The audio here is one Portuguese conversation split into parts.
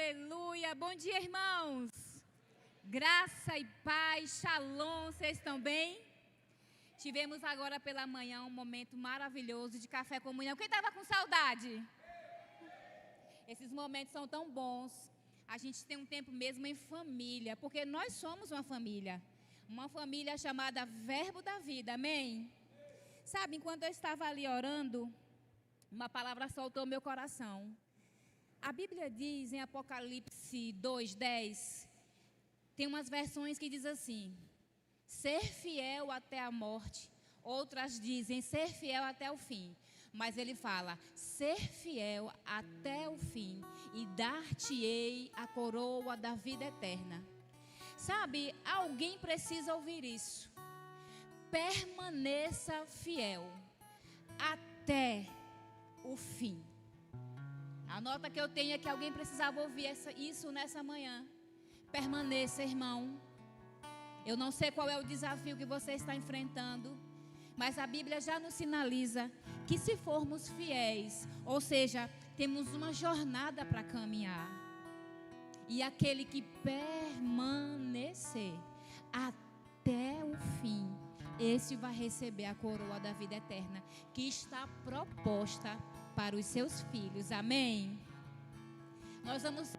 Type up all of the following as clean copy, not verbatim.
Aleluia! Bom dia, irmãos! Graça e paz, shalom, vocês estão bem? Tivemos agora pela manhã um momento maravilhoso de café comunhão. Quem estava com saudade? Esses momentos são tão bons. A gente tem um tempo mesmo em família, porque nós somos uma família chamada Verbo da Vida, amém? Sabe, enquanto eu estava ali orando, uma palavra saltou meu coração. A Bíblia diz em Apocalipse 2:10, tem umas versões que diz assim: ser fiel até a morte. Outras dizem ser fiel até o fim. Mas ele fala, ser fiel até o fim e dar-te-ei a coroa da vida eterna. Sabe, alguém precisa ouvir isso. Permaneça fiel até o fim. A nota que eu tenho é que alguém precisava ouvir isso nessa manhã. Permaneça, irmão. Eu não sei qual é o desafio que você está enfrentando, mas a Bíblia já nos sinaliza que se formos fiéis, ou seja, temos uma jornada para caminhar. E aquele que permanecer até o fim, esse vai receber a coroa da vida eterna, que está proposta para os seus filhos, amém? Nós vamos...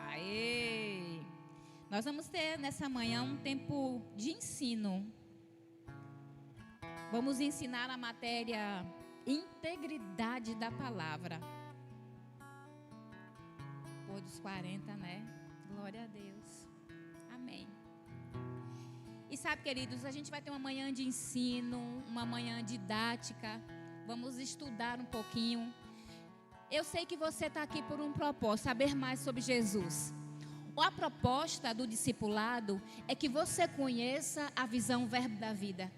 Aê! Nós vamos ter nessa manhã um tempo de ensino. Vamos ensinar a matéria integridade da palavra. Por dos 40, né? Glória a Deus. Amém. E sabe, queridos, a gente vai ter uma manhã de ensino, uma manhã didática. Vamos estudar um pouquinho. Eu sei que você está aqui por um propósito, saber mais sobre Jesus. A proposta do discipulado é que você conheça a visão Verbo da Vida.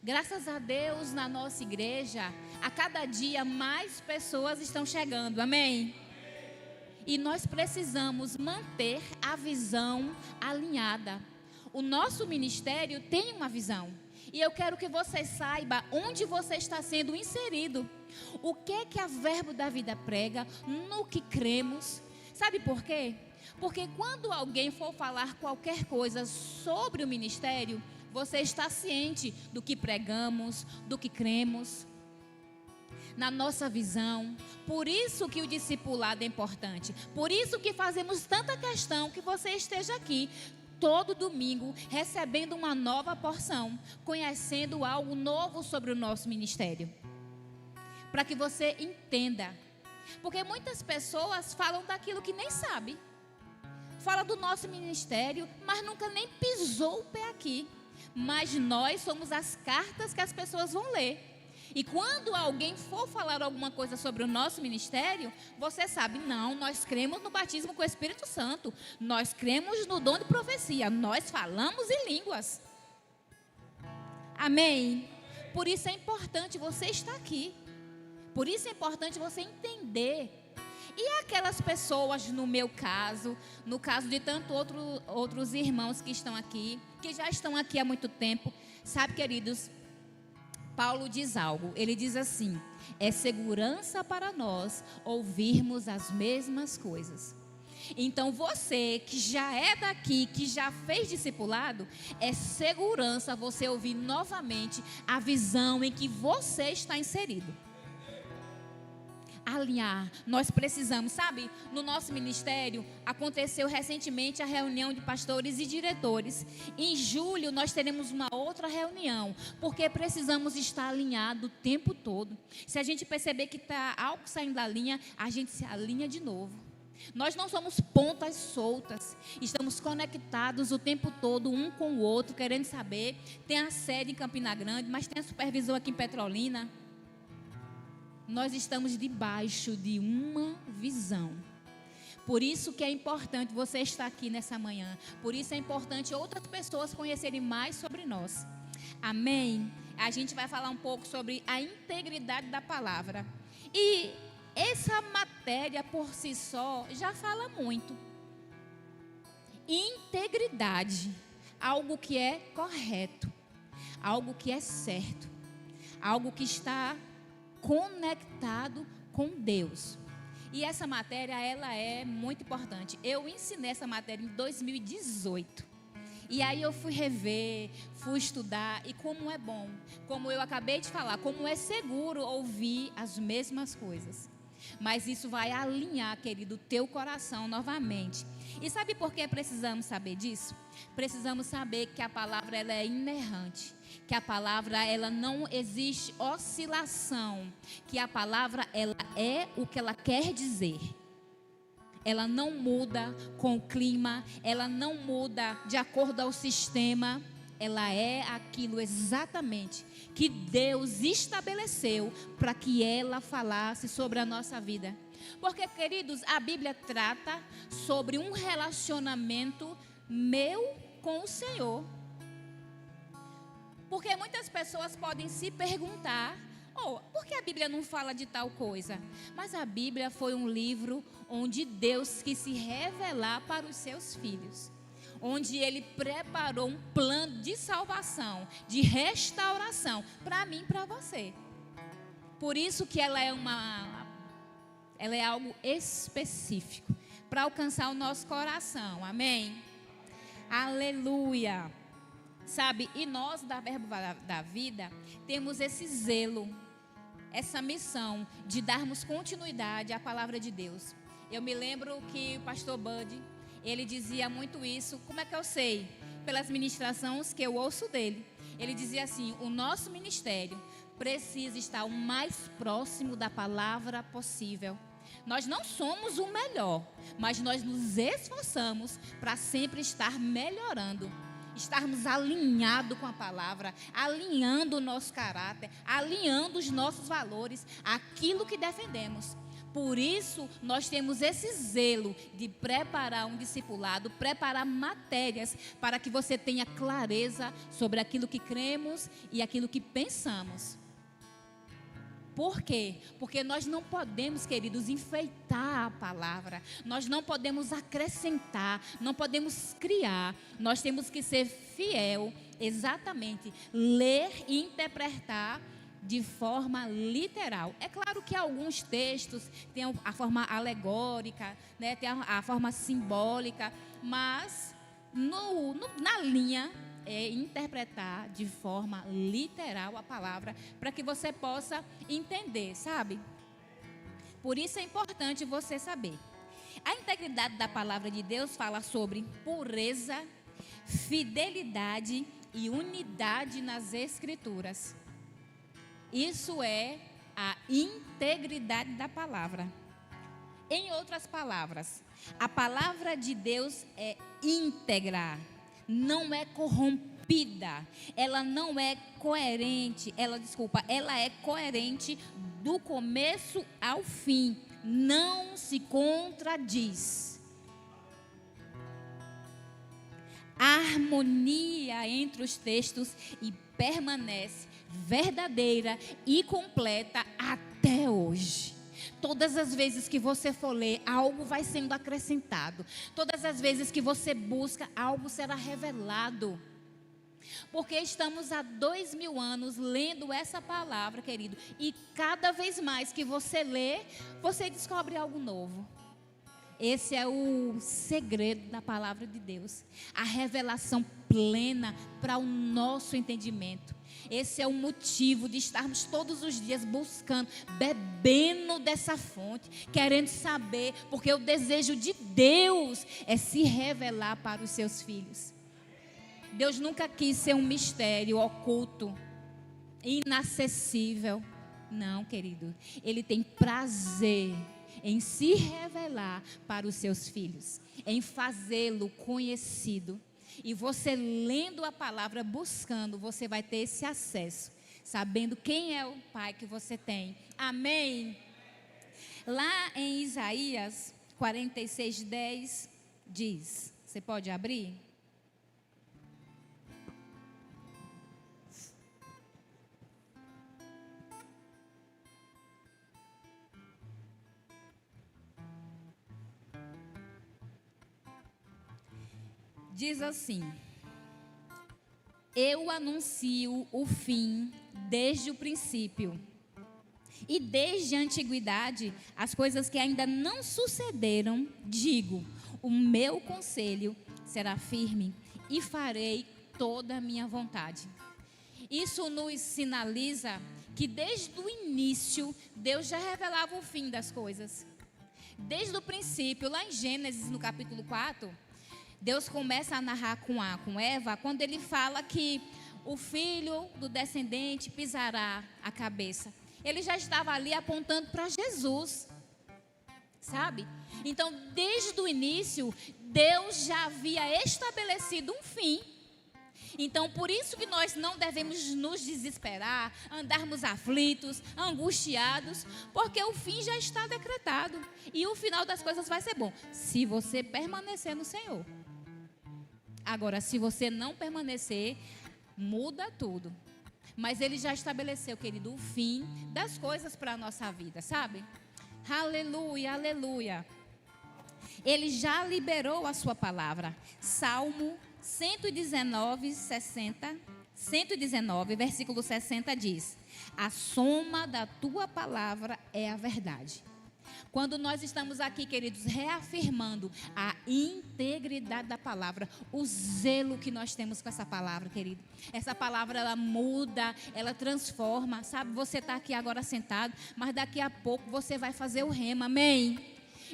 Graças a Deus, na nossa igreja, a cada dia mais pessoas estão chegando, amém? E nós precisamos manter a visão alinhada. O nosso ministério tem uma visão. E eu quero que você saiba onde você está sendo inserido. O que a Verbo da Vida prega, no que cremos. Sabe por quê? Porque quando alguém for falar qualquer coisa sobre o ministério, você está ciente do que pregamos, do que cremos, na nossa visão. Por isso que o discipulado é importante. Por isso que fazemos tanta questão que você esteja aqui todo domingo, recebendo uma nova porção, conhecendo algo novo sobre o nosso ministério. Para que você entenda. Porque muitas pessoas falam daquilo que nem sabe. Fala do nosso ministério, mas nunca nem pisou o pé aqui. Mas nós somos as cartas que as pessoas vão ler. E quando alguém for falar alguma coisa sobre o nosso ministério, você sabe, não, nós cremos no batismo com o Espírito Santo. Nós cremos no dom de profecia. Nós falamos em línguas. Amém? Por isso é importante você estar aqui. Por isso é importante você entender. E aquelas pessoas, no meu caso, no caso de tantos outros irmãos que estão aqui, que já estão aqui há muito tempo, sabe, queridos, Paulo diz algo, ele diz assim: é segurança para nós ouvirmos as mesmas coisas. Então você que já é daqui, que já fez discipulado, é segurança você ouvir novamente a visão em que você está inserido. Alinhar, nós precisamos, sabe, no nosso ministério aconteceu recentemente a reunião de pastores e diretores. Em julho nós teremos uma outra reunião, porque precisamos estar alinhados o tempo todo. Se a gente perceber que está algo saindo da linha, a gente se alinha de novo. Nós não somos pontas soltas, estamos conectados o tempo todo um com o outro, querendo saber. Tem a sede em Campina Grande, mas tem a supervisão aqui em Petrolina. Nós estamos debaixo de uma visão. Por isso que é importante você estar aqui nessa manhã. Por isso é importante outras pessoas conhecerem mais sobre nós. Amém? A gente vai falar um pouco sobre a integridade da palavra. E essa matéria por si só já fala muito. Integridade, algo que é correto, algo que é certo. algo que está conectado com Deus. E essa matéria, ela é muito importante. Eu ensinei essa matéria em 2018. E aí eu fui rever, fui estudar, e como é bom, como eu acabei de falar, como é seguro ouvir as mesmas coisas. Mas isso vai alinhar, querido, o teu coração novamente. E sabe por que precisamos saber disso? Precisamos saber que a palavra, ela é inerrante, que a palavra, ela não existe oscilação, que a palavra, ela é o que ela quer dizer. Ela não muda com o clima, ela não muda de acordo ao sistema, ela é aquilo exatamente que Deus estabeleceu para que ela falasse sobre a nossa vida. Porque, queridos, a Bíblia trata sobre um relacionamento meu com o Senhor. Porque muitas pessoas podem se perguntar: por que a Bíblia não fala de tal coisa? Mas a Bíblia foi um livro onde Deus quis se revelar para os seus filhos. Onde Ele preparou um plano de salvação, de restauração, para mim e para você. Por isso que ela é algo específico, para alcançar o nosso coração, amém? Aleluia! Sabe, e nós da Verbo da Vida temos esse zelo, essa missão de darmos continuidade à palavra de Deus. Eu me lembro que o pastor Bud, ele dizia muito isso. Como é que eu sei? Pelas ministrações que eu ouço dele. Ele dizia assim: o nosso ministério precisa estar o mais próximo da palavra possível. Nós não somos o melhor, mas nós nos esforçamos para sempre estar melhorando. Estarmos alinhados com a palavra, alinhando o nosso caráter, alinhando os nossos valores, aquilo que defendemos. Por isso, nós temos esse zelo de preparar um discipulado, preparar matérias para que você tenha clareza sobre aquilo que cremos e aquilo que pensamos. Por quê? Porque nós não podemos, queridos, enfeitar a palavra. Nós não podemos acrescentar, não podemos criar. Nós temos que ser fiel, exatamente, ler e interpretar de forma literal. É claro que alguns textos têm a forma alegórica, né, tem a forma simbólica, mas na linha é interpretar de forma literal a palavra, para que você possa entender, sabe? Por isso é importante você saber. A integridade da palavra de Deus fala sobre pureza, fidelidade e unidade nas Escrituras. Isso é a integridade da palavra. Em outras palavras, a palavra de Deus é íntegra, não é corrompida, ela não é coerente, ela é coerente do começo ao fim, não se contradiz. A harmonia entre os textos e permanece verdadeira e completa até hoje. Todas as vezes que você for ler, algo vai sendo acrescentado. Todas as vezes que você busca, algo será revelado. Porque estamos há 2000 anos lendo essa palavra, querido. E cada vez mais que você lê, você descobre algo novo. Esse é o segredo da palavra de Deus. A revelação plena para o nosso entendimento. Esse é o motivo de estarmos todos os dias buscando, bebendo dessa fonte, querendo saber, porque o desejo de Deus é se revelar para os seus filhos. Deus nunca quis ser um mistério oculto, inacessível. Não, querido. Ele tem prazer em se revelar para os seus filhos, em fazê-lo conhecido. E você lendo a palavra, buscando, você vai ter esse acesso, sabendo quem é o Pai que você tem. Amém? Lá em Isaías 46:10 diz, você pode abrir? Diz assim: Eu anuncio o fim desde o princípio. E desde a antiguidade, as coisas que ainda não sucederam, digo, o meu conselho será firme e farei toda a minha vontade. Isso nos sinaliza que desde o início, Deus já revelava o fim das coisas. Desde o princípio, lá em Gênesis, no capítulo 4, Deus começa a narrar com Eva, quando ele fala que o filho do descendente pisará a cabeça. Ele já estava ali apontando para Jesus, sabe? Então, desde o início, Deus já havia estabelecido um fim. Então, por isso que nós não devemos nos desesperar, andarmos aflitos, angustiados, porque o fim já está decretado. E o final das coisas vai ser bom, se você permanecer no Senhor. Agora, se você não permanecer, muda tudo. Mas Ele já estabeleceu, querido, o fim das coisas para a nossa vida, sabe? Aleluia, aleluia. Ele já liberou a sua palavra. Salmo 119, versículo 60 diz: a soma da tua palavra é a verdade. Quando nós estamos aqui, queridos, reafirmando a integridade da palavra, o zelo que nós temos com essa palavra, querido. Essa palavra, ela muda, ela transforma, sabe? Você está aqui agora sentado, mas daqui a pouco você vai fazer o rema, amém?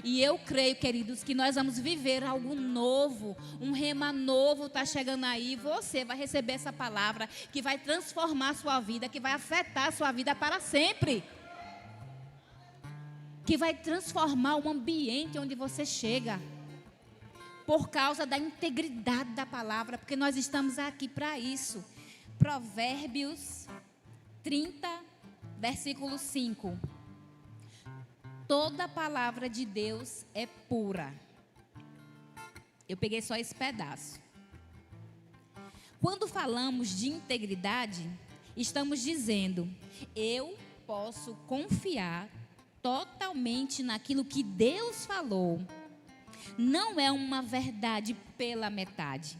E eu creio, queridos, que nós vamos viver algo novo, um rema novo está chegando aí. Você vai receber essa palavra que vai transformar a sua vida, que vai afetar a sua vida para sempre. Que vai transformar o ambiente onde você chega, por causa da integridade da palavra, porque nós estamos aqui para isso. Provérbios 30, versículo 5. Toda palavra de Deus é pura. Eu peguei só esse pedaço. Quando falamos de integridade, estamos dizendo, eu posso confiar totalmente naquilo que Deus falou. Não é uma verdade pela metade,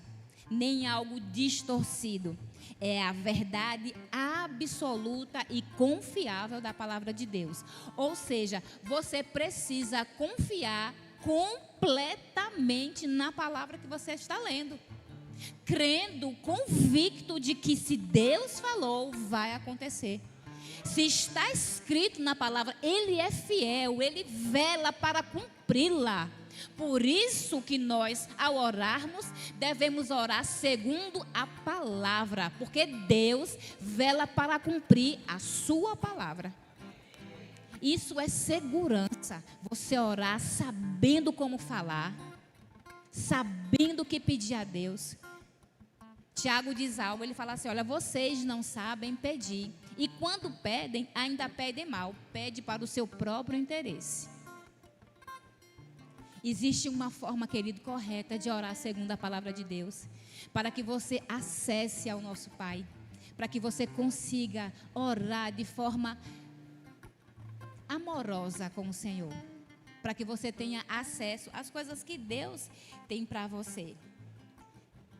nem algo distorcido. É a verdade absoluta e confiável da palavra de Deus. Ou seja, você precisa confiar completamente na palavra que você está lendo, crendo, convicto de que se Deus falou, vai acontecer. Se está escrito na palavra, Ele é fiel, Ele vela para cumpri-la. Por isso que nós, ao orarmos, devemos orar segundo a palavra, porque Deus vela para cumprir a sua palavra. Isso é segurança, você orar sabendo como falar, sabendo o que pedir a Deus. Tiago diz algo, ele fala assim, olha, vocês não sabem pedir, e quando pedem, ainda pedem mal, pede para o seu próprio interesse. Existe uma forma, querido, correta de orar segundo a palavra de Deus, para que você acesse ao nosso Pai, para que você consiga orar de forma amorosa com o Senhor, para que você tenha acesso às coisas que Deus tem para você.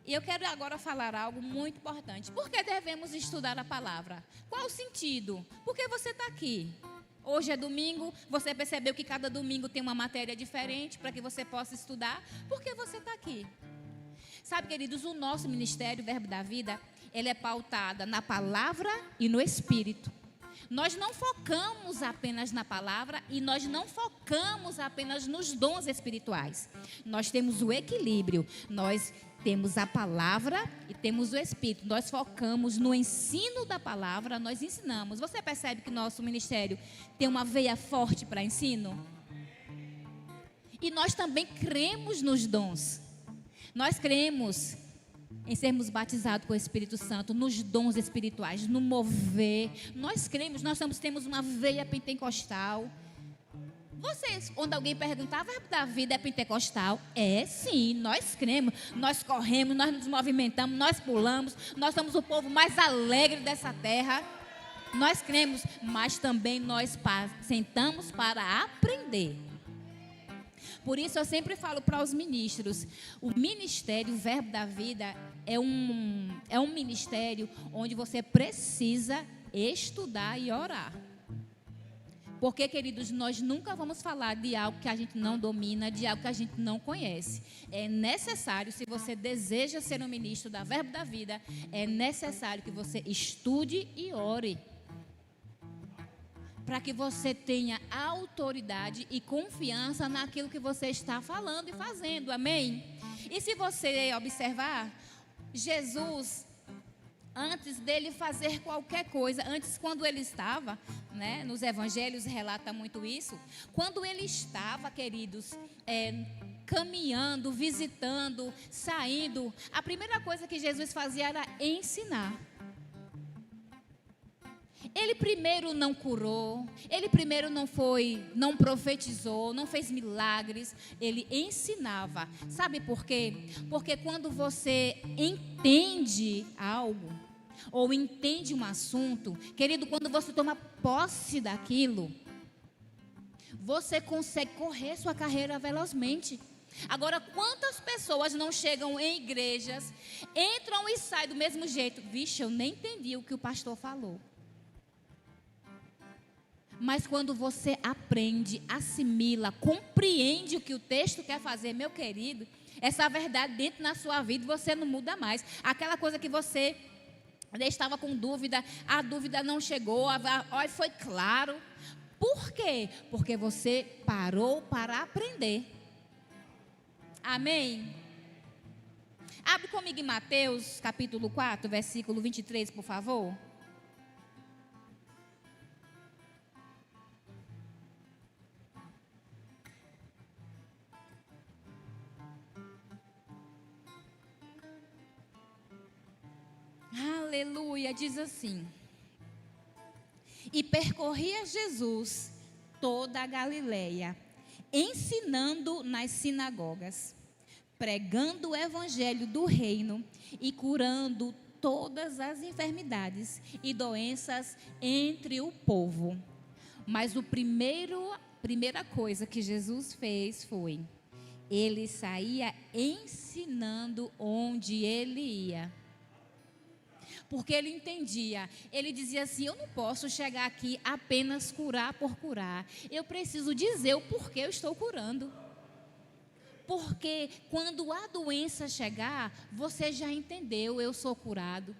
E eu quero agora falar algo muito importante. Por que devemos estudar a palavra? Qual o sentido? Por que você está aqui? Hoje é domingo, você percebeu que cada domingo tem uma matéria diferente para que você possa estudar? Por que você está aqui? Sabe, queridos, o nosso ministério, Verbo da Vida, ele é pautada na palavra e no Espírito. Nós não focamos apenas na palavra e nós não focamos apenas nos dons espirituais. Nós temos o equilíbrio, nós temos a palavra e temos o Espírito. Nós focamos no ensino da palavra, nós ensinamos. Você percebe que nosso ministério tem uma veia forte para ensino? E nós também cremos nos dons. Nós cremos em sermos batizados com o Espírito Santo, nos dons espirituais, no mover. Nós cremos, nós temos uma veia pentecostal. Vocês, quando alguém perguntar, Verbo da Vida é pentecostal? É, sim, nós cremos, nós corremos, nós nos movimentamos, nós pulamos, nós somos o povo mais alegre dessa terra. Nós cremos, mas também nós sentamos para aprender. Por isso eu sempre falo para os ministros, o ministério, o Verbo da Vida, é um ministério onde você precisa estudar e orar. Porque, queridos, nós nunca vamos falar de algo que a gente não domina, de algo que a gente não conhece. É necessário, se você deseja ser um ministro da Verbo da Vida, é necessário que você estude e ore. Para que você tenha autoridade e confiança naquilo que você está falando e fazendo. Amém? E se você observar, Jesus, antes dele fazer qualquer coisa, antes quando ele estava, né, nos evangelhos relata muito isso, quando ele estava, queridos, caminhando, visitando, saindo, a primeira coisa que Jesus fazia era ensinar. Ele primeiro não curou, ele primeiro não profetizou, não fez milagres, ele ensinava. Sabe por quê? Porque quando você entende algo, ou entende um assunto, querido, quando você toma posse daquilo, você consegue correr sua carreira velozmente. Agora, quantas pessoas não chegam em igrejas, entram e saem do mesmo jeito? Vixe, eu nem entendi o que o pastor falou. Mas quando você aprende, assimila, compreende o que o texto quer fazer, meu querido, essa verdade dentro na sua vida, você não muda mais. Aquela coisa que você estava com dúvida, a dúvida não chegou, foi claro. Por quê? Porque você parou para aprender. Amém? Abre comigo em Mateus, capítulo 4, versículo 23, por favor. Aleluia, diz assim: e percorria Jesus toda a Galileia, ensinando nas sinagogas, pregando o evangelho do reino e curando todas as enfermidades e doenças entre o povo. Mas primeira coisa que Jesus fez foi, ele saía ensinando onde ele ia. Porque ele entendia, ele dizia assim, eu não posso chegar aqui apenas curar por curar. Eu preciso dizer o porquê eu estou curando. Porque quando a doença chegar, você já entendeu, eu sou curado.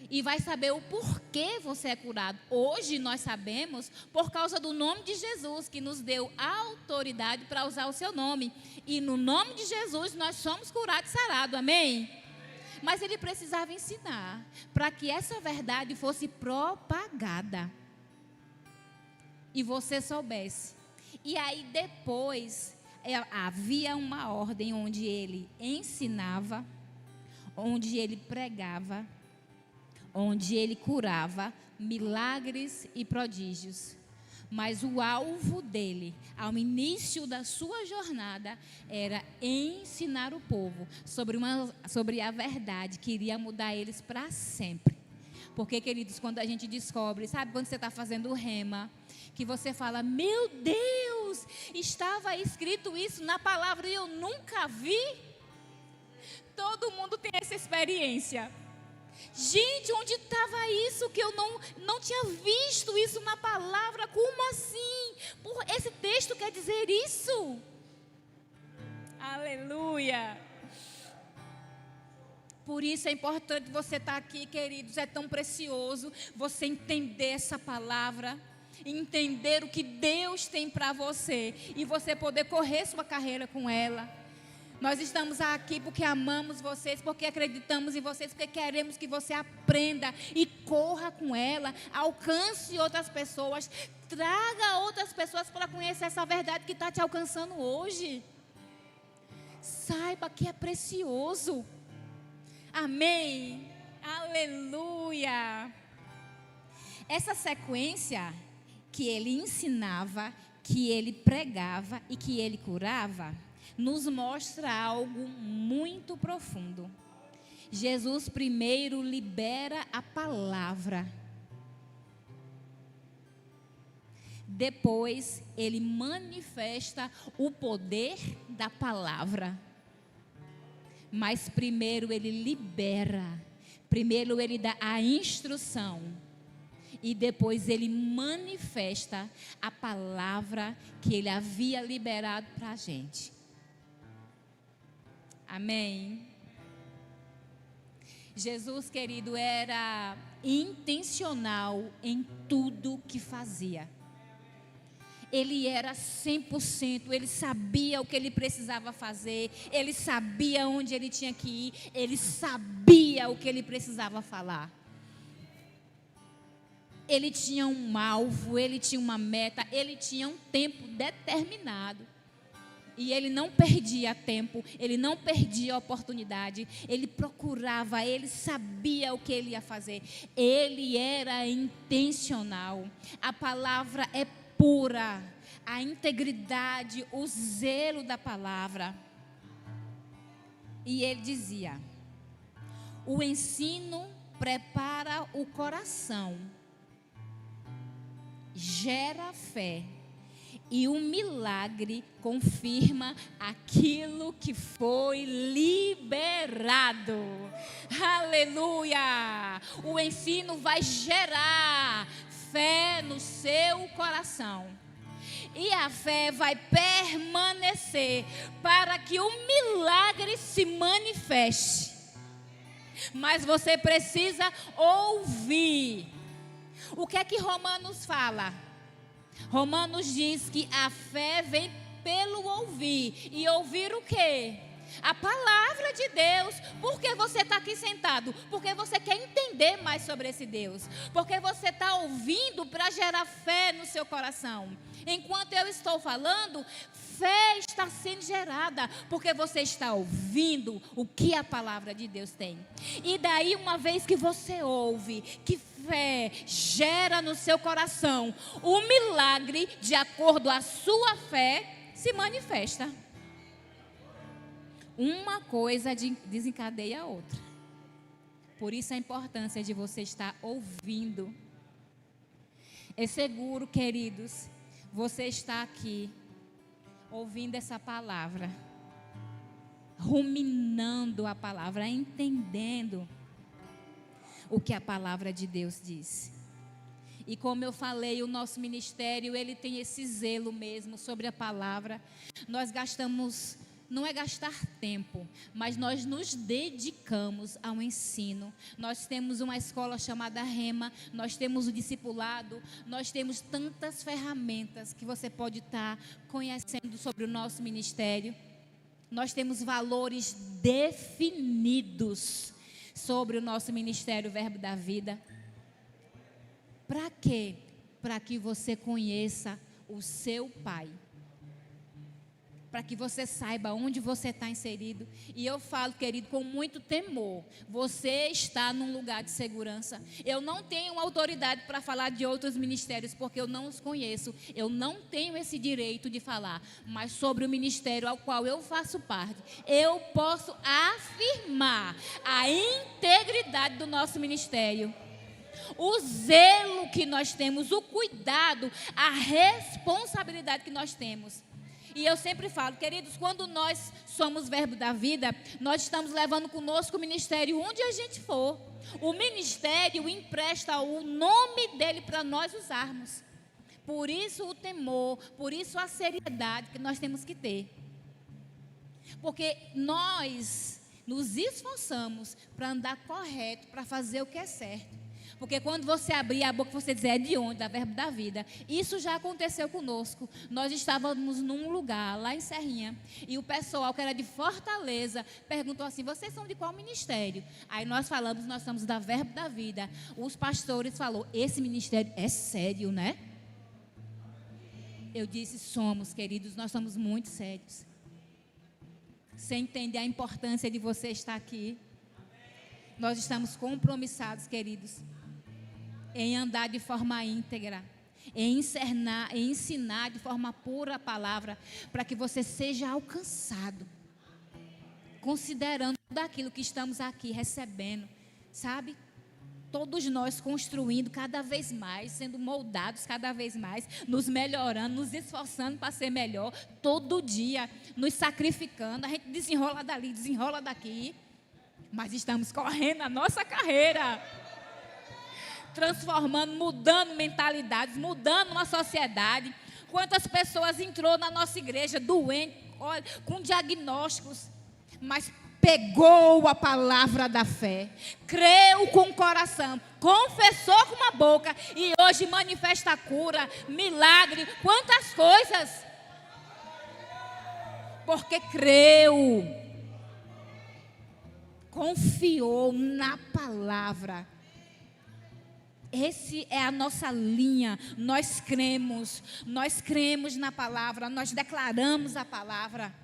E vai saber o porquê você é curado. Hoje nós sabemos por causa do nome de Jesus, que nos deu autoridade para usar o seu nome. E no nome de Jesus nós somos curados e sarados, amém? Mas ele precisava ensinar para que essa verdade fosse propagada. E você soubesse. E aí depois havia uma ordem onde ele ensinava, onde ele pregava, onde ele curava milagres e prodígios. Mas o alvo dele, ao início da sua jornada, era ensinar o povo sobre a verdade que iria mudar eles para sempre. Porque, queridos, quando a gente descobre, sabe quando você está fazendo o rema, que você fala, meu Deus, estava escrito isso na palavra e eu nunca vi? Todo mundo tem essa experiência. Gente, onde estava isso que eu não tinha visto isso na palavra? Como assim? Esse texto quer dizer isso? Aleluia! Por isso é importante você estar aqui, queridos. É tão precioso você entender essa palavra, entender o que Deus tem para você e você poder correr sua carreira com ela. Nós estamos aqui porque amamos vocês, porque acreditamos em vocês, porque queremos que você aprenda e corra com ela, alcance outras pessoas, traga outras pessoas para conhecer essa verdade que está te alcançando hoje. Saiba que é precioso. Amém? Aleluia! Essa sequência que ele ensinava, que ele pregava e que ele curava, nos mostra algo muito profundo. Jesus primeiro libera a palavra. Depois, ele manifesta o poder da palavra. Mas primeiro ele libera, primeiro ele dá a instrução e depois ele manifesta a palavra que ele havia liberado para a gente. Amém? Jesus, querido, era intencional em tudo que fazia. Ele era 100%, ele sabia o que ele precisava fazer, ele sabia onde ele tinha que ir, ele sabia o que ele precisava falar. Ele tinha um alvo, ele tinha uma meta, ele tinha um tempo determinado. E ele não perdia tempo, ele não perdia oportunidade, ele procurava, ele sabia o que ele ia fazer. Ele era intencional. A palavra é pura, a integridade, o zelo da palavra. E ele dizia: o ensino prepara o coração, gera fé, e o milagre confirma aquilo que foi liberado. Aleluia! O ensino vai gerar fé no seu coração. E a fé vai permanecer para que o milagre se manifeste. Mas você precisa ouvir. O que é que Romanos fala? Romanos diz que a fé vem pelo ouvir. E ouvir o quê? A palavra de Deus. Por que você está aqui sentado? Porque você quer entender mais sobre esse Deus. Porque você está ouvindo para gerar fé no seu coração. Enquanto eu estou falando, fé está sendo gerada. Porque você está ouvindo o que a palavra de Deus tem. E daí, uma vez que você ouve, que fé gera no seu coração, o milagre, de acordo à sua fé, se manifesta. Uma coisa desencadeia a outra. Por isso a importância de você estar ouvindo. É seguro, queridos, você está aqui ouvindo essa palavra, ruminando a palavra, entendendo o que a palavra de Deus diz. E como eu falei, o nosso ministério, ele tem esse zelo mesmo sobre a palavra. Nós gastamos, não é gastar tempo, mas nós nos dedicamos ao ensino. Nós temos uma escola chamada Rema, nós temos o discipulado, nós temos tantas ferramentas que você pode estar conhecendo sobre o nosso ministério. Nós temos valores definidos sobre o nosso ministério Verbo da Vida. Para quê? Para que você conheça o seu Pai. Para que você saiba onde você está inserido. E eu falo, querido, com muito temor. Você está num lugar de segurança. Eu não tenho autoridade para falar de outros ministérios, porque eu não os conheço. Eu não tenho esse direito de falar. Mas sobre o ministério ao qual eu faço parte, eu posso afirmar a integridade do nosso ministério. O zelo que nós temos, o cuidado, a responsabilidade que nós temos. E eu sempre falo, queridos, quando nós somos Verbo da Vida, nós estamos levando conosco o ministério onde a gente for. O ministério empresta o nome dele para nós usarmos. Por isso o temor, por isso a seriedade que nós temos que ter. Porque nós nos esforçamos para andar correto, para fazer o que é certo. Porque quando você abrir a boca, você dizer, é de onde? Da Verbo da Vida. Isso já aconteceu conosco. Nós estávamos num lugar, lá em Serrinha, e o pessoal que era de Fortaleza perguntou assim, vocês são de qual ministério? Aí nós falamos, nós somos da Verbo da Vida. Os pastores falaram, esse ministério é sério, né? Eu disse, somos, queridos, nós somos muito sérios. Você entende a importância de você estar aqui? Nós estamos compromissados, queridos, em andar de forma íntegra, em ensinar de forma pura a palavra, para que você seja alcançado, considerando tudo aquilo que estamos aqui recebendo, sabe? Todos nós construindo cada vez mais, sendo moldados cada vez mais, nos melhorando, nos esforçando para ser melhor, todo dia, nos sacrificando. A gente desenrola dali, desenrola daqui, mas estamos correndo a nossa carreira, transformando, mudando mentalidades, mudando uma sociedade. Quantas pessoas entrou na nossa igreja doente, olha, com diagnósticos, mas pegou a palavra da fé, creu com o coração, confessou com a boca e hoje manifesta a cura, milagre, quantas coisas, porque creu, confiou na palavra. Essa é a nossa linha. Nós cremos na palavra, nós declaramos a palavra.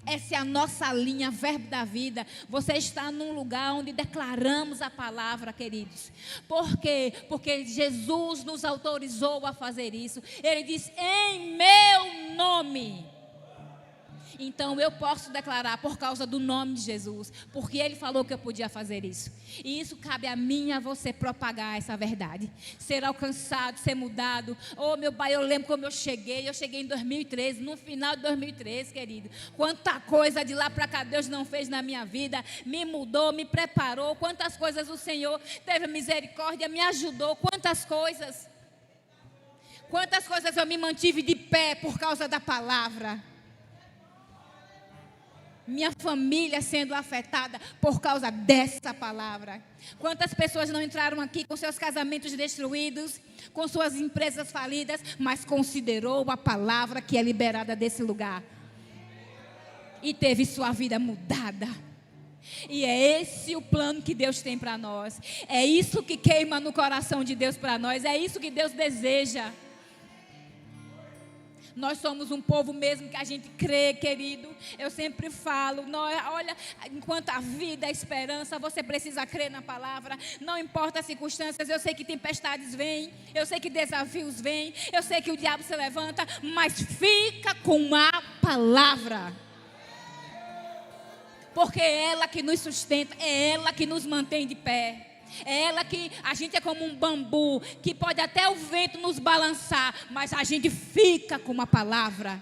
Essa é a nossa linha, verbo da vida. Você está num lugar onde declaramos a palavra, queridos. Por quê? Porque Jesus nos autorizou a fazer isso. Ele diz, em meu nome. Então eu posso declarar por causa do nome de Jesus, porque Ele falou que eu podia fazer isso. E isso cabe a mim e a você propagar essa verdade, ser alcançado, ser mudado. Oh meu Pai, eu lembro como eu cheguei em 2013, no final de 2013, querido. Quanta coisa de lá para cá Deus não fez na minha vida, me mudou, me preparou. Quantas coisas o Senhor teve misericórdia, me ajudou, quantas coisas eu me mantive de pé por causa da palavra. Minha família sendo afetada por causa dessa palavra. Quantas pessoas não entraram aqui com seus casamentos destruídos, com suas empresas falidas, mas considerou a palavra que é liberada desse lugar e teve sua vida mudada. E é esse o plano que Deus tem para nós. É isso que queima no coração de Deus para nós. É isso que Deus deseja. Nós somos um povo mesmo que a gente crê, querido. Eu sempre falo, olha, enquanto a vida, a esperança, você precisa crer na palavra. Não importa as circunstâncias, eu sei que tempestades vêm, eu sei que desafios vêm, eu sei que o diabo se levanta, mas fica com a palavra. Porque é ela que nos sustenta, é ela que nos mantém de pé. É ela que, a gente é como um bambu, que pode até o vento nos balançar, mas a gente fica com uma palavra.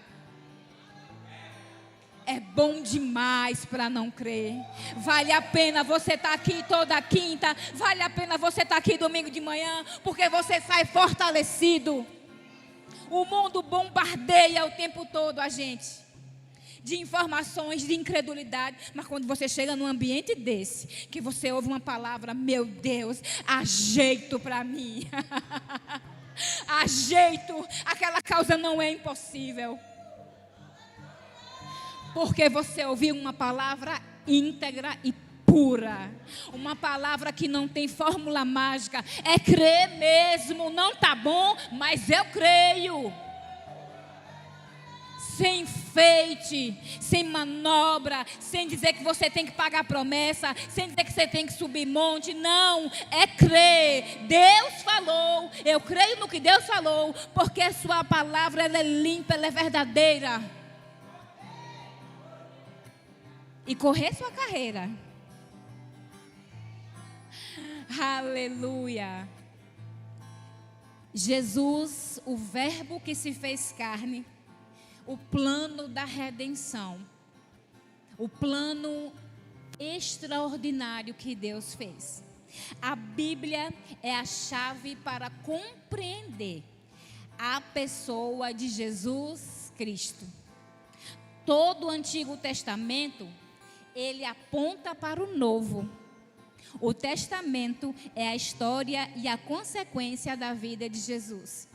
É bom demais para não crer. Vale a pena você estar aqui toda quinta, vale a pena você estar aqui domingo de manhã, porque você sai fortalecido. O mundo bombardeia o tempo todo a gente de informações, de incredulidade, mas quando você chega num ambiente desse, que você ouve uma palavra, meu Deus, há jeito para mim, há jeito, aquela causa não é impossível, porque você ouviu uma palavra íntegra e pura, uma palavra que não tem fórmula mágica, é crer mesmo, não está bom, mas eu creio. Sem enfeite, sem manobra, sem dizer que você tem que pagar promessa, sem dizer que você tem que subir monte. Não, é crer. Deus falou, eu creio no que Deus falou, porque a sua palavra ela é limpa, ela é verdadeira. E correr sua carreira. Aleluia. Jesus, o verbo que se fez carne, o plano da redenção, o plano extraordinário que Deus fez. A Bíblia é a chave para compreender a pessoa de Jesus Cristo. Todo o Antigo Testamento, ele aponta para o Novo. O Testamento é a história e a consequência da vida de Jesus.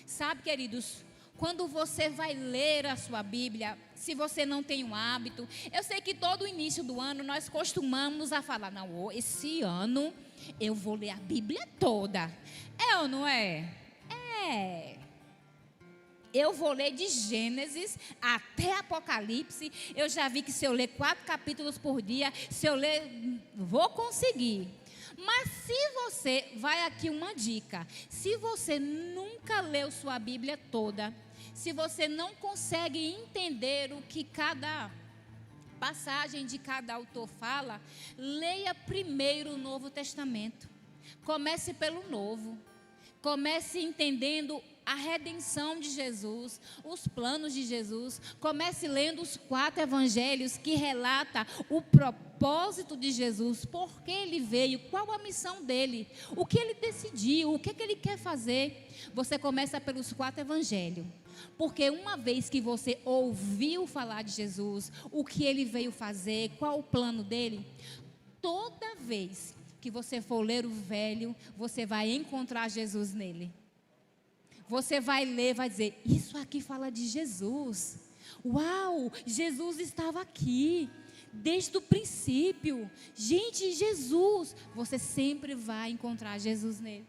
Sabe, queridos, quando você vai ler a sua Bíblia, se você não tem um hábito, eu sei que todo início do ano nós costumamos a falar, não, esse ano eu vou ler a Bíblia toda. É ou não é? É. Eu vou ler de Gênesis até Apocalipse. Eu já vi que se eu ler 4 capítulos por dia, se eu ler, vou conseguir. Mas se você, vai aqui uma dica, se você nunca leu sua Bíblia toda, se você não consegue entender o que cada passagem de cada autor fala, leia primeiro o Novo Testamento. Comece pelo novo. Comece entendendo a redenção de Jesus, os planos de Jesus. Comece lendo os 4 evangelhos que relata o propósito de Jesus, por que ele veio, qual a missão dele, o que ele decidiu, o que ele quer fazer. Você começa pelos 4 evangelhos, porque uma vez que você ouviu falar de Jesus, o que ele veio fazer, qual o plano dele, toda vez que você for ler o velho, você vai encontrar Jesus nele. Você vai ler, vai dizer, isso aqui fala de Jesus. Uau, Jesus estava aqui, desde o princípio. Gente, Jesus, você sempre vai encontrar Jesus nele.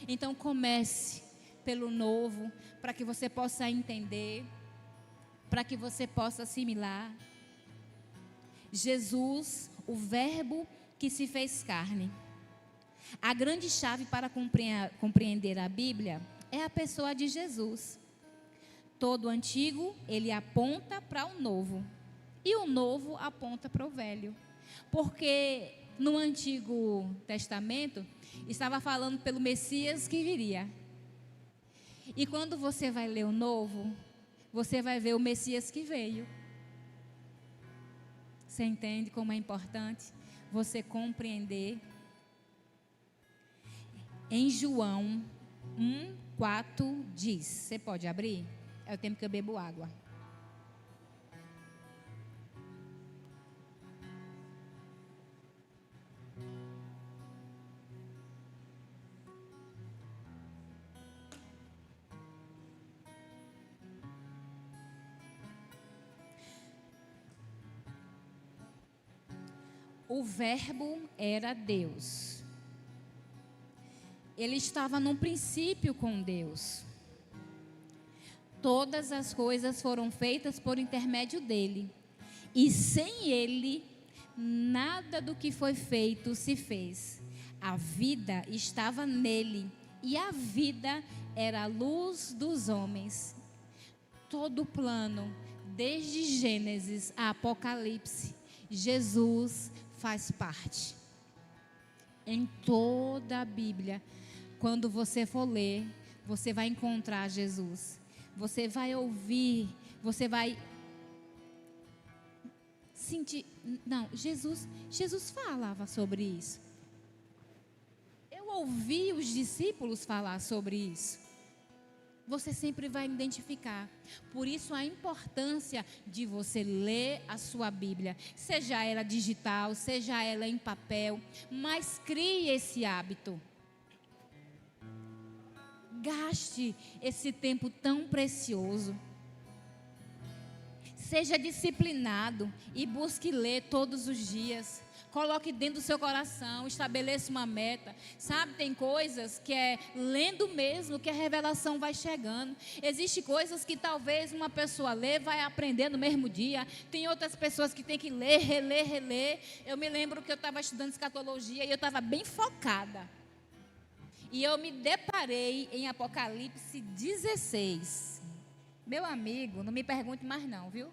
Então comece pelo novo, para que você possa entender, para que você possa assimilar. Jesus, o verbo que se fez carne. A grande chave para compreender a Bíblia é a pessoa de Jesus. Todo o antigo, ele aponta para o novo. E o novo aponta para o velho. Porque no Antigo Testamento, estava falando pelo Messias que viria. E quando você vai ler o novo, você vai ver o Messias que veio. Você entende como é importante você compreender? Em João 1:4 diz, você pode abrir? É o tempo que eu bebo água. O verbo era Deus. Ele estava no princípio com Deus. Todas as coisas foram feitas por intermédio dele. E sem ele, nada do que foi feito se fez. A vida estava nele. E a vida era a luz dos homens. Todo o plano, desde Gênesis a Apocalipse, Jesus faz parte. Em toda a Bíblia, quando você for ler, você vai encontrar Jesus. Você vai ouvir, você vai sentir. Não, Jesus falava sobre isso. Eu ouvi os discípulos falar sobre isso. Você sempre vai identificar. Por isso a importância de você ler a sua Bíblia, seja ela digital, seja ela em papel, mas crie esse hábito. Gaste esse tempo tão precioso. Seja disciplinado e busque ler todos os dias. Coloque dentro do seu coração, estabeleça uma meta. Sabe, tem coisas que é lendo mesmo que a revelação vai chegando. Existem coisas que talvez uma pessoa lê, vai aprender no mesmo dia. Tem outras pessoas que tem que ler, reler. Eu me lembro que eu estava estudando escatologia e eu estava bem focada. E eu me deparei em Apocalipse 16. Meu amigo, não me pergunte mais não, viu?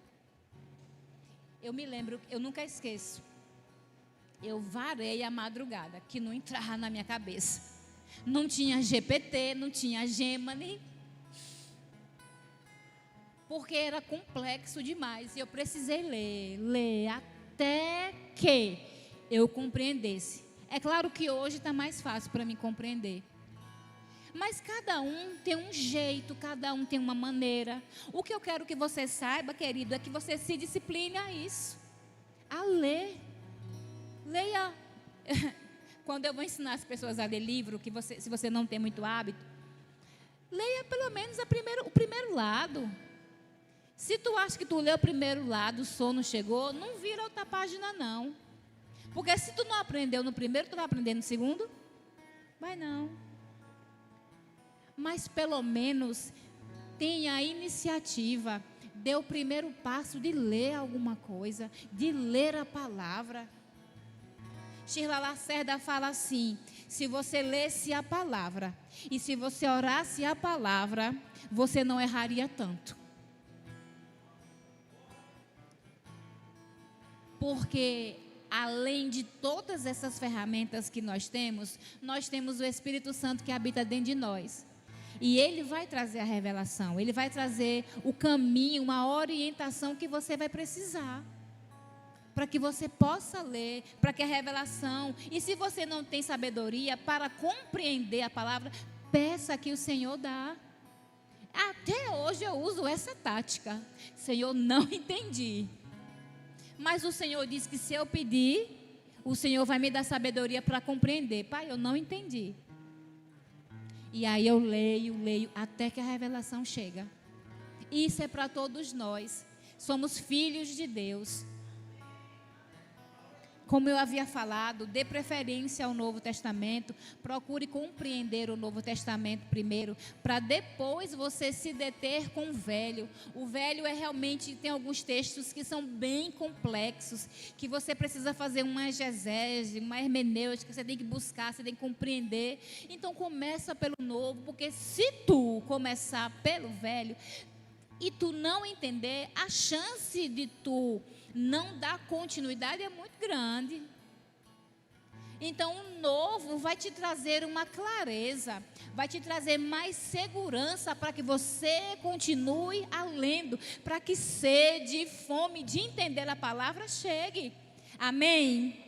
Eu me lembro, eu nunca esqueço. Eu varei a madrugada, que não entrava na minha cabeça. Não tinha GPT, não tinha Gemini. Porque era complexo demais. E eu precisei ler, até que eu compreendesse. É claro que hoje está mais fácil para mim compreender. Mas cada um tem um jeito, cada um tem uma maneira. O que eu quero que você saiba, querido, é que você se discipline a isso. A ler. Leia. Quando eu vou ensinar as pessoas a ler livro, se você não tem muito hábito, leia pelo menos o primeiro lado. Se tu acha que tu leu o primeiro lado, o sono chegou, não vira outra página não. Porque se tu não aprendeu no primeiro, tu vai aprender no segundo? Vai não. Mas pelo menos tenha a iniciativa, dê o primeiro passo de ler alguma coisa, de ler a palavra. Shirley Lacerda fala assim: se você lesse a palavra e se você orasse a palavra, você não erraria tanto. Porque além de todas essas ferramentas que nós temos o Espírito Santo que habita dentro de nós. E Ele vai trazer a revelação, Ele vai trazer o caminho, uma orientação que você vai precisar, para que você possa ler, para que a revelação, e se você não tem sabedoria para compreender a palavra, peça que o Senhor dá. Até hoje eu uso essa tática. Senhor, não entendi. Mas o Senhor diz que se eu pedir, o Senhor vai me dar sabedoria para compreender. Pai, eu não entendi. E aí eu leio, até que a revelação chega. Isso é para todos nós. Somos filhos de Deus. Como eu havia falado, dê preferência ao Novo Testamento, procure compreender o Novo Testamento primeiro, para depois você se deter com o Velho. O Velho tem alguns textos que são bem complexos, que você precisa fazer uma exegese, uma hermenêutica, você tem que buscar, você tem que compreender. Então começa pelo Novo, porque se tu começar pelo Velho e tu não entender, a chance de tu não dar continuidade é muito grande. Então o novo vai te trazer uma clareza, vai te trazer mais segurança para que você continue lendo, para que sede e fome de entender a palavra chegue. Amém?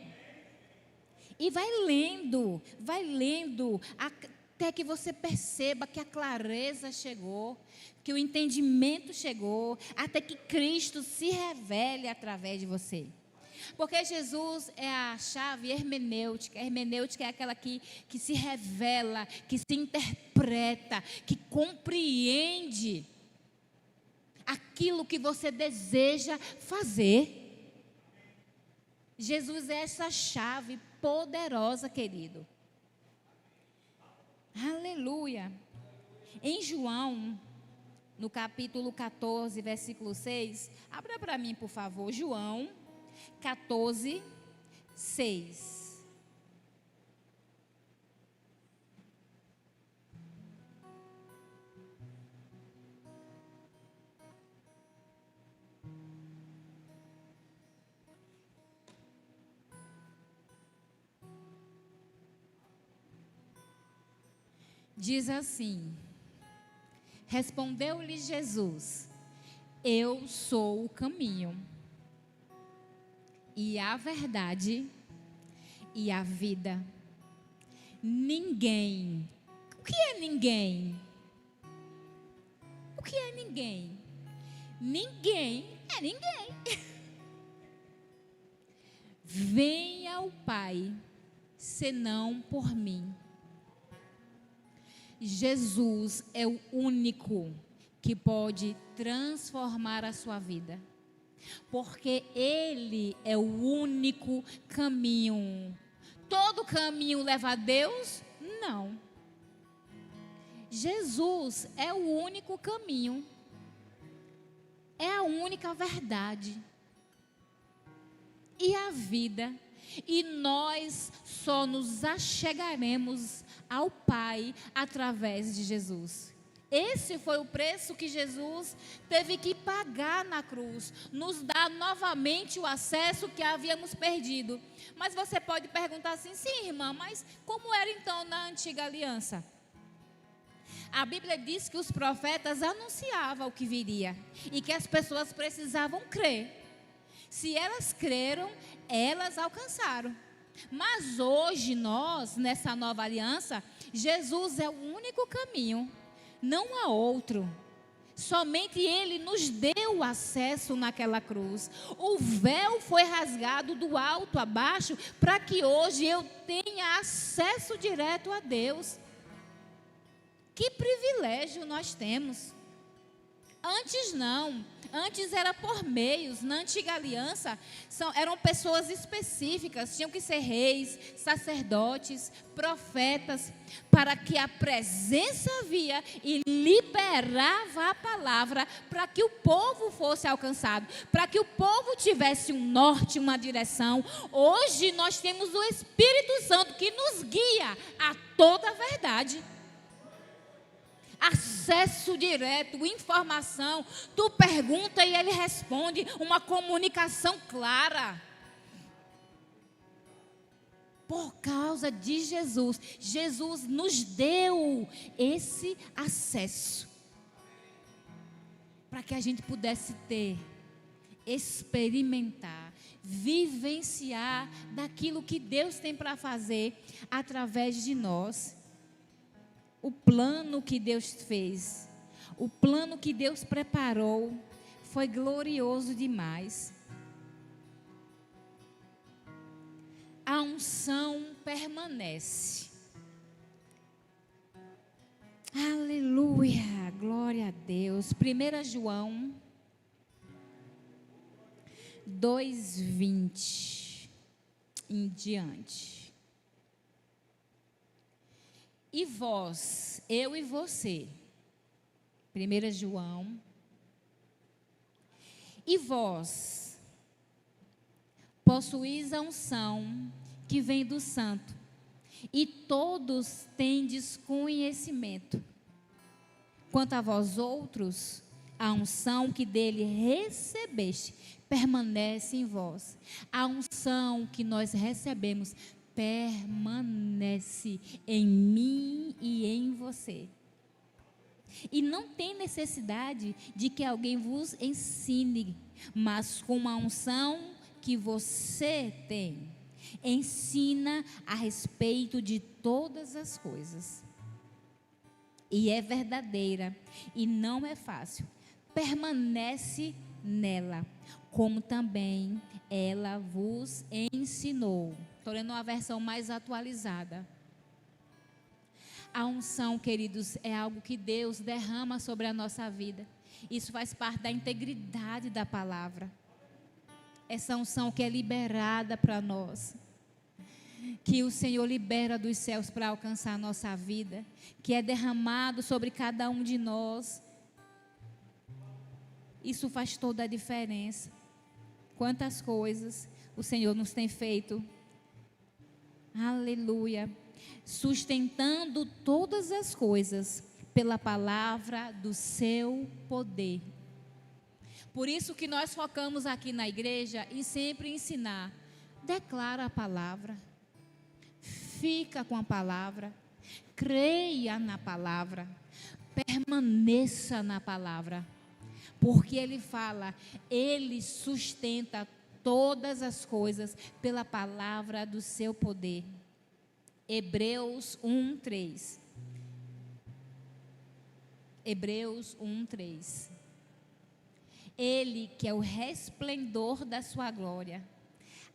E vai lendo, até que você perceba que a clareza chegou, que o entendimento chegou, até que Cristo se revele através de você. Porque Jesus é a chave hermenêutica. A hermenêutica é aquela que se revela, que se interpreta, que compreende aquilo que você deseja fazer. Jesus é essa chave poderosa, querido. Aleluia. Em João, no capítulo 14, versículo 6, abra para mim, por favor, João 14, 6. Diz assim: respondeu-lhe Jesus: eu sou o caminho e a verdade e a vida. Ninguém. O que é ninguém? O que é ninguém? Ninguém é ninguém. Vem ao Pai, senão por mim. Jesus é o único que pode transformar a sua vida, porque Ele é o único caminho. Todo caminho leva a Deus? Não. Jesus é o único caminho, é a única verdade e a vida. E nós só nos achegaremos ao Pai através de Jesus. Esse foi o preço que Jesus teve que pagar na cruz, nos dar novamente o acesso que havíamos perdido. Mas você pode perguntar assim: sim, irmã, mas como era então na antiga aliança? A Bíblia diz que os profetas anunciavam o que viria e que as pessoas precisavam crer. Se elas creram, elas alcançaram. Mas hoje nós, nessa nova aliança, Jesus é o único caminho, não há outro. Somente Ele nos deu acesso naquela cruz. O véu foi rasgado do alto a baixo para que hoje eu tenha acesso direto a Deus. Que privilégio nós temos. Antes não, antes era por meios. Na antiga aliança eram pessoas específicas, tinham que ser reis, sacerdotes, profetas, para que a presença via e liberava a palavra para que o povo fosse alcançado, para que o povo tivesse um norte, uma direção. Hoje nós temos o Espírito Santo que nos guia a toda a verdade. Acesso direto, informação, tu pergunta e ele responde, uma comunicação clara. Por causa de Jesus. Jesus nos deu esse acesso para que a gente pudesse ter, experimentar, vivenciar daquilo que Deus tem para fazer através de nós. O plano que Deus fez, o plano que Deus preparou, foi glorioso demais. A unção permanece. Aleluia, glória a Deus. 1 João 2:20 em diante. E vós, eu e você, 1 João, e vós possuís a unção que vem do Santo, e todos tendes conhecimento. Quanto a vós outros, a unção que dele recebeste permanece em vós. A unção que nós recebemos permanece em mim e em você. E não tem necessidade de que alguém vos ensine, mas com a unção que você tem, ensina a respeito de todas as coisas. E é verdadeira e não é fácil. Permanece nela, como também ela vos ensinou. Estou lendo uma versão mais atualizada. A unção, queridos, é algo que Deus derrama sobre a nossa vida. Isso faz parte da integridade da palavra. Essa unção que é liberada para nós, que o Senhor libera dos céus para alcançar a nossa vida, que é derramado sobre cada um de nós. Isso faz toda a diferença. Quantas coisas o Senhor nos tem feito. Aleluia. Sustentando todas as coisas pela palavra do seu poder. Por isso que nós focamos aqui na igreja em sempre ensinar. Declara a palavra. Fica com a palavra. Creia na palavra. Permaneça na palavra. Porque ele fala, ele sustenta todas as coisas pela palavra do seu poder. Hebreus 1:3. Hebreus 1:3. Ele que é o resplendor da sua glória,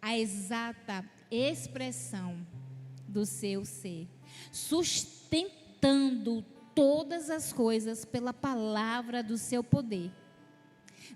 a exata expressão do seu ser, sustentando todas as coisas pela palavra do seu poder,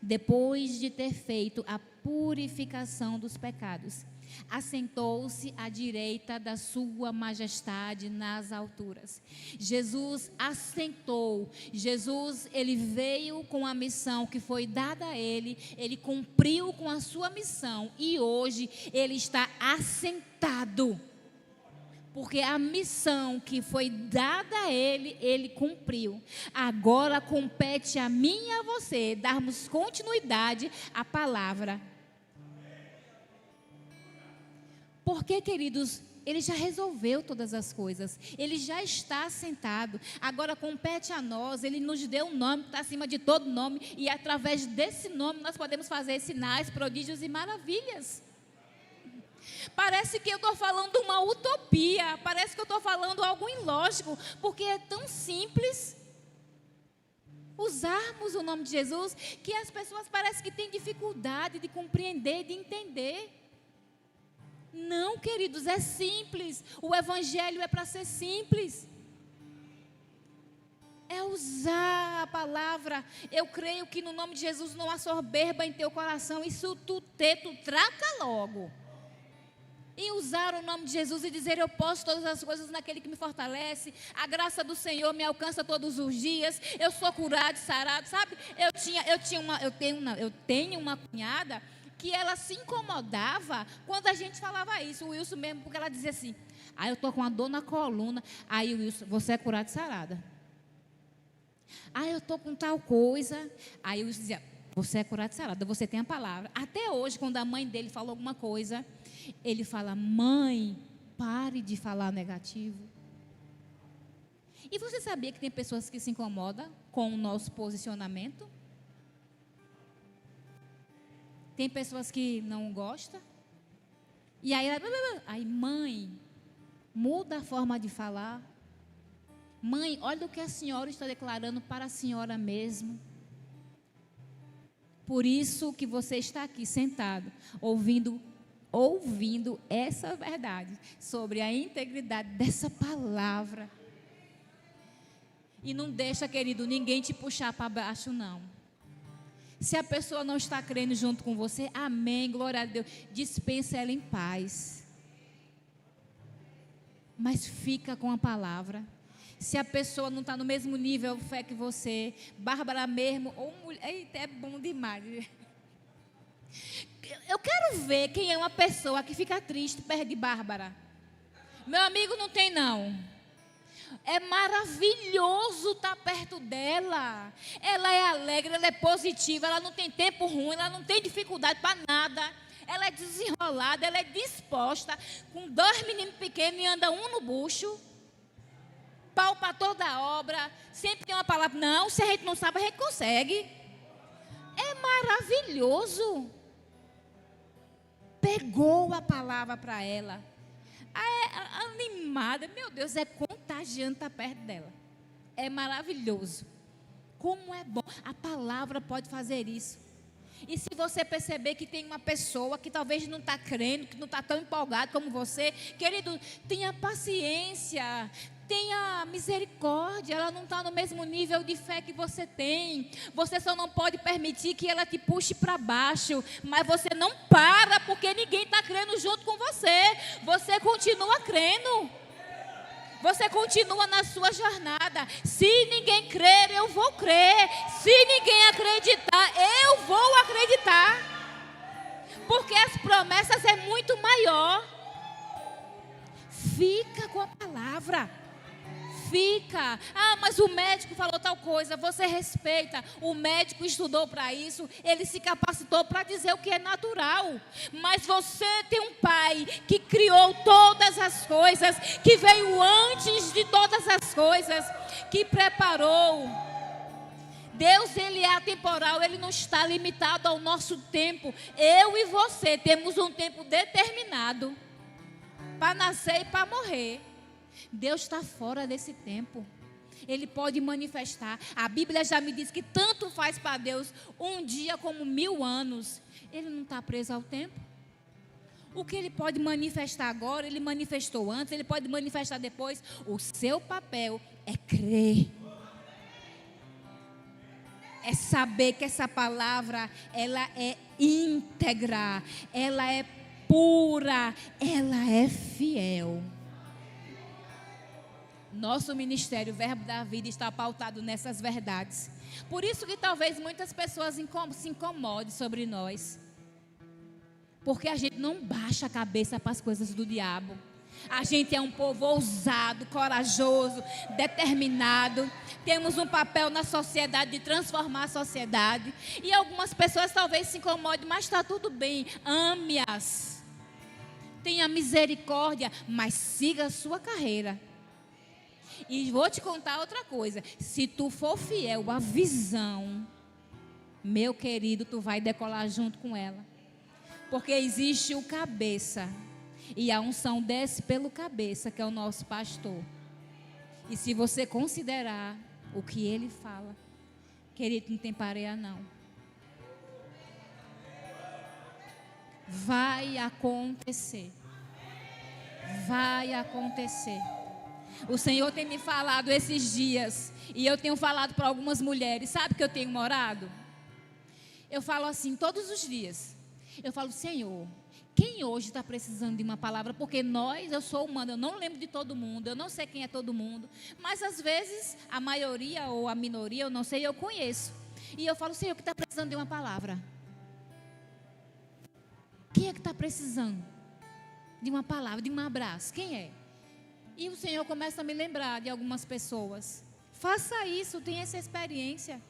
depois de ter feito a purificação dos pecados, assentou-se à direita da sua majestade nas alturas. Jesus assentou. Jesus, ele veio com a missão que foi dada a ele. Ele cumpriu com a sua missão. E hoje ele está assentado. Porque a missão que foi dada a ele, ele cumpriu. Agora compete a mim e a você darmos continuidade à palavra. Porque, queridos, ele já resolveu todas as coisas. Ele já está sentado. Agora compete a nós. Ele nos deu um nome que está acima de todo nome. E através desse nome nós podemos fazer sinais, prodígios e maravilhas. Parece que eu estou falando uma utopia. Parece que eu estou falando algo ilógico. Porque é tão simples usarmos o nome de Jesus que as pessoas parecem que têm dificuldade de compreender, de entender. Não, queridos, é simples. O evangelho é para ser simples. É usar a palavra. Eu creio que no nome de Jesus não há soberba em teu coração. Isso tu trata logo. Em usar o nome de Jesus e dizer: eu posso todas as coisas naquele que me fortalece. A graça do Senhor me alcança todos os dias. Eu sou curado, sarado, sabe? Eu tenho uma cunhada que ela se incomodava quando a gente falava isso. O Wilson mesmo, porque ela dizia assim: eu estou com uma dor na coluna. Aí o Wilson: você é curado e sarada. Eu estou com tal coisa. Aí o Wilson dizia: você é curado e sarada, você tem a palavra. Até hoje, quando a mãe dele falou alguma coisa, ele fala: mãe, Pare de falar negativo. E você sabia que tem pessoas que se incomodam com o nosso posicionamento? Tem pessoas que não gostam. E aí, mãe, muda a forma de falar. Mãe, olha o que a senhora está declarando para a senhora mesmo. Por isso que você está aqui sentado, ouvindo essa verdade sobre a integridade dessa palavra. E não deixa, querido, ninguém te puxar para baixo, não. Se a pessoa não está crendo junto com você, amém, glória a Deus, dispensa ela em paz. Mas fica com a palavra. Se a pessoa não está no mesmo nível de fé que você, Bárbara mesmo, ou mulher, eita, é bom demais. Eu quero ver quem é uma pessoa que fica triste perto de Bárbara. Meu amigo, não tem não. É maravilhoso estar perto dela. Ela é alegre, ela é positiva, ela não tem tempo ruim, ela não tem dificuldade para nada. Ela é desenrolada, ela é disposta. Com 2 meninos pequenos e anda um no bucho. Pau para toda a obra. Sempre tem uma palavra. Não, se a gente não sabe, a gente consegue. É maravilhoso. Pegou a palavra para ela. Animada, meu Deus, é contagiante estar perto dela. É maravilhoso. Como é bom. A palavra pode fazer isso. E se você perceber que tem uma pessoa que talvez não está crendo, que não está tão empolgado como você, querido, tenha paciência, tenha misericórdia. Ela não está no mesmo nível de fé que você tem. Você só não pode permitir que ela te puxe para baixo. Mas você não para, porque ninguém está crendo junto com você. Você continua crendo. Você continua na sua jornada. Se ninguém crer, eu vou crer. Se ninguém acreditar, eu vou acreditar. Porque as promessas é muito maior. Fica com a palavra. Fica. Ah, mas o médico falou tal coisa. Você respeita. O médico estudou para isso. Ele se capacitou para dizer o que é natural. Mas você tem um pai que criou todas as coisas, que veio antes de todas as coisas, que preparou. Deus, ele é atemporal. Ele não está limitado ao nosso tempo. Eu e você temos um tempo determinado para nascer e para morrer. Deus está fora desse tempo. Ele pode manifestar. A Bíblia já me diz que tanto faz para Deus um dia como 1000 anos. Ele não está preso ao tempo. O que ele pode manifestar agora, ele manifestou antes, ele pode manifestar depois. O seu papel é crer. É saber que essa palavra, ela é íntegra, ela é pura, ela é fiel. Nosso ministério, o Verbo da Vida, está pautado nessas verdades. Por isso que talvez muitas pessoas se incomodem sobre nós. Porque a gente não baixa a cabeça para as coisas do diabo. A gente é um povo ousado, corajoso, determinado. Temos um papel na sociedade de transformar a sociedade. E algumas pessoas talvez se incomodem, mas está tudo bem. Ame-as. Tenha misericórdia, mas siga a sua carreira. E vou te contar outra coisa. Se tu for fiel à visão, meu querido, tu vai decolar junto com ela. Porque existe o cabeça. E a unção desce pelo cabeça, que é o nosso pastor. E se você considerar o que ele fala, querido, não tem pareia não. Vai acontecer. Vai acontecer. O Senhor tem me falado esses dias, e eu tenho falado para algumas mulheres. Sabe que eu tenho orado? Eu falo assim todos os dias. Eu falo, Senhor, quem hoje está precisando de uma palavra? Porque eu sou humana, eu não lembro de todo mundo, eu não sei quem é todo mundo. Mas às vezes, a maioria ou a minoria, eu não sei, eu conheço. E eu falo, Senhor, que está precisando de uma palavra? Quem é que está precisando de uma palavra, de um abraço? Quem é? E o Senhor começa a me lembrar de algumas pessoas. Faça isso, tenha essa experiência.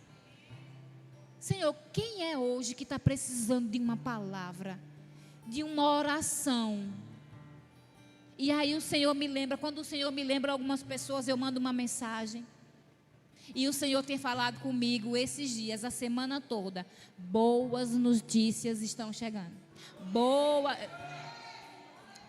Senhor, quem é hoje que está precisando de uma palavra, de uma oração? E aí o Senhor me lembra, quando o Senhor me lembra algumas pessoas, eu mando uma mensagem. E o Senhor tem falado comigo esses dias, a semana toda. Boas notícias estão chegando.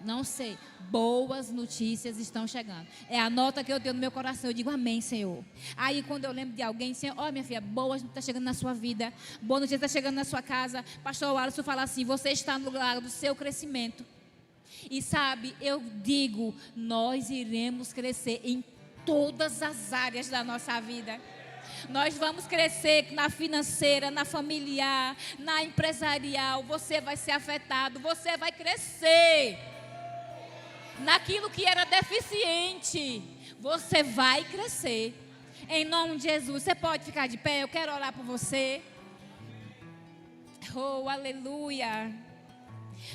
Não sei, boas notícias estão chegando. É a nota que eu tenho no meu coração. Eu digo amém, Senhor. Aí quando eu lembro de alguém, Senhor, ó, minha filha, boas notícias estão chegando na sua vida. Boas notícias estão chegando na sua casa. Pastor Alisson fala assim, você está no lugar do seu crescimento. E sabe, eu digo, nós iremos crescer em todas as áreas da nossa vida. Nós vamos crescer na financeira, na familiar, na empresarial. Você vai ser afetado, você vai crescer. Naquilo que era deficiente, você vai crescer. Em nome de Jesus, você pode ficar de pé, eu quero orar por você. Oh, aleluia.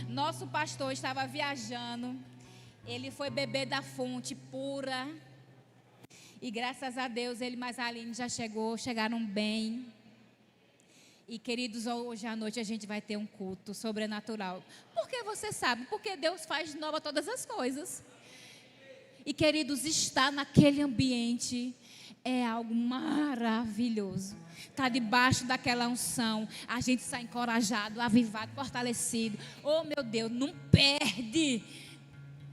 Nosso pastor estava viajando, ele foi beber da fonte pura, e graças a Deus ele mais a Aline já chegaram bem. E queridos, hoje à noite a gente vai ter um culto sobrenatural, porque você sabe, porque Deus faz de nova todas as coisas. E queridos, estar naquele ambiente é algo maravilhoso. Está debaixo daquela unção, a gente sai encorajado, avivado, fortalecido. Oh meu Deus, não perde.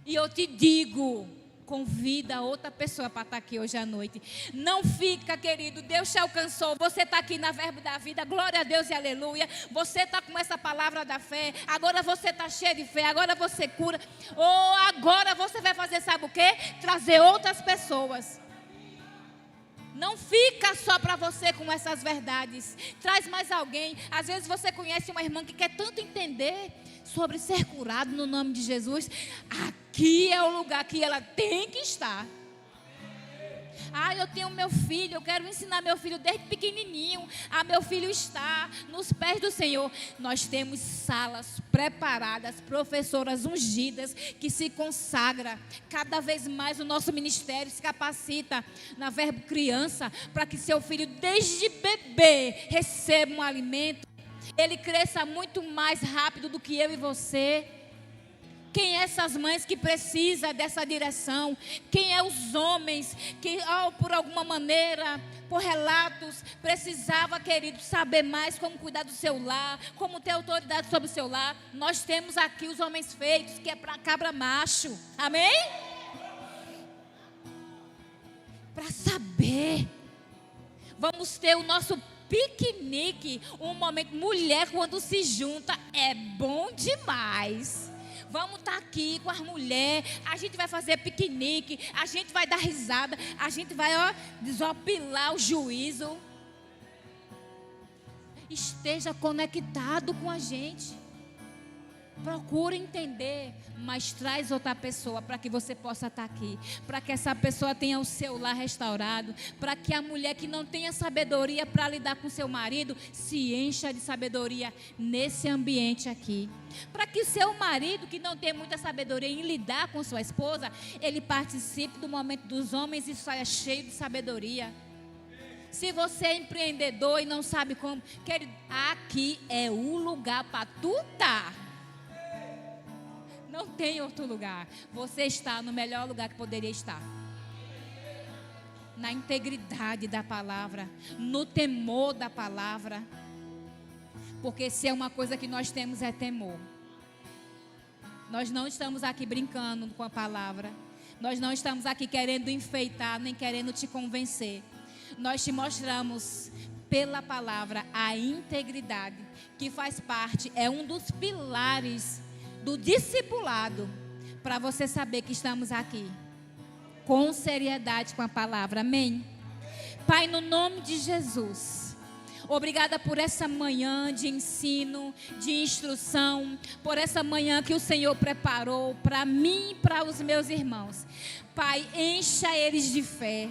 E eu te digo, convida outra pessoa para estar aqui hoje à noite. Não fica, querido, Deus te alcançou. Você está aqui na Verbo da Vida, glória a Deus e aleluia. Você está com essa palavra da fé. Agora você está cheio de fé, agora você cura. Ou agora você vai fazer, sabe o quê? Trazer outras pessoas. Não fica só para você com essas verdades. Traz mais alguém. Às vezes você conhece uma irmã que quer tanto entender sobre ser curado no nome de Jesus. Aqui é o lugar que ela tem que estar. Eu tenho meu filho, eu quero ensinar meu filho desde pequenininho. Meu filho está nos pés do Senhor. Nós temos salas preparadas, professoras ungidas que se consagram. Cada vez mais o nosso ministério se capacita na Verbo Criança, para que seu filho desde bebê receba um alimento. Ele cresça muito mais rápido do que eu e você. Quem é essas mães que precisam dessa direção? Quem é os homens que, por alguma maneira, por relatos, precisava, querido, saber mais como cuidar do seu lar, como ter autoridade sobre o seu lar? Nós temos aqui os homens feitos, que é para cabra macho. Amém? Para saber. Vamos ter o nosso piquenique, um momento. Mulher, quando se junta, é bom demais. Vamos estar aqui com as mulheres, a gente vai fazer piquenique, a gente vai dar risada, a gente vai desopilar o juízo. Esteja conectado com a gente. Procure entender, mas traz outra pessoa para que você possa estar aqui. Para que essa pessoa tenha o seu lar restaurado. Para que a mulher que não tenha sabedoria para lidar com seu marido se encha de sabedoria nesse ambiente aqui. Para que o seu marido, que não tem muita sabedoria em lidar com sua esposa, ele participe do momento dos homens e saia cheio de sabedoria. Se você é empreendedor e não sabe como, querido, aqui é o lugar para tu estar. Não tem outro lugar. Você está no melhor lugar que poderia estar. Na integridade da palavra, no temor da palavra. Porque se é uma coisa que nós temos é temor. Nós não estamos aqui brincando com a palavra. Nós não estamos aqui querendo enfeitar, nem querendo te convencer. Nós te mostramos pela palavra a integridade, que faz parte, é um dos pilares do discipulado, para você saber que estamos aqui com seriedade com a palavra, amém? Pai, no nome de Jesus, obrigada por essa manhã de ensino, de instrução, por essa manhã que o Senhor preparou para mim e para os meus irmãos. Pai, encha eles de fé.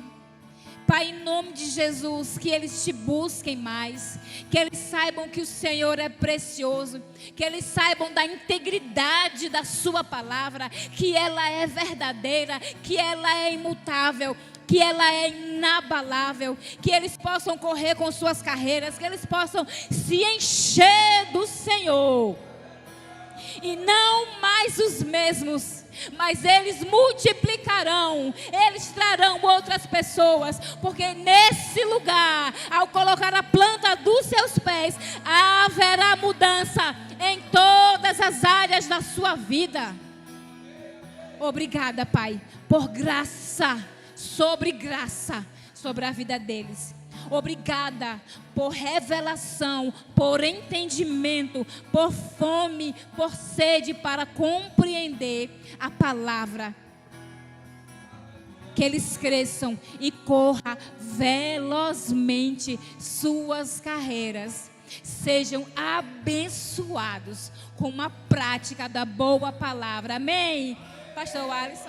Pai, em nome de Jesus, que eles te busquem mais, que eles saibam que o Senhor é precioso, que eles saibam da integridade da sua palavra, que ela é verdadeira, que ela é imutável, que ela é inabalável, que eles possam correr com suas carreiras, que eles possam se encher do Senhor, e não mais os mesmos. mas eles multiplicarão, eles trarão outras pessoas, porque nesse lugar, ao colocar a planta dos seus pés, haverá mudança em todas as áreas da sua vida. Obrigada, Pai, por graça sobre a vida deles. Obrigada por revelação, por entendimento, por fome, por sede para compreender a palavra. Que eles cresçam e corram velozmente suas carreiras. Sejam abençoados com a prática da boa palavra. Amém? Pastor Alisson.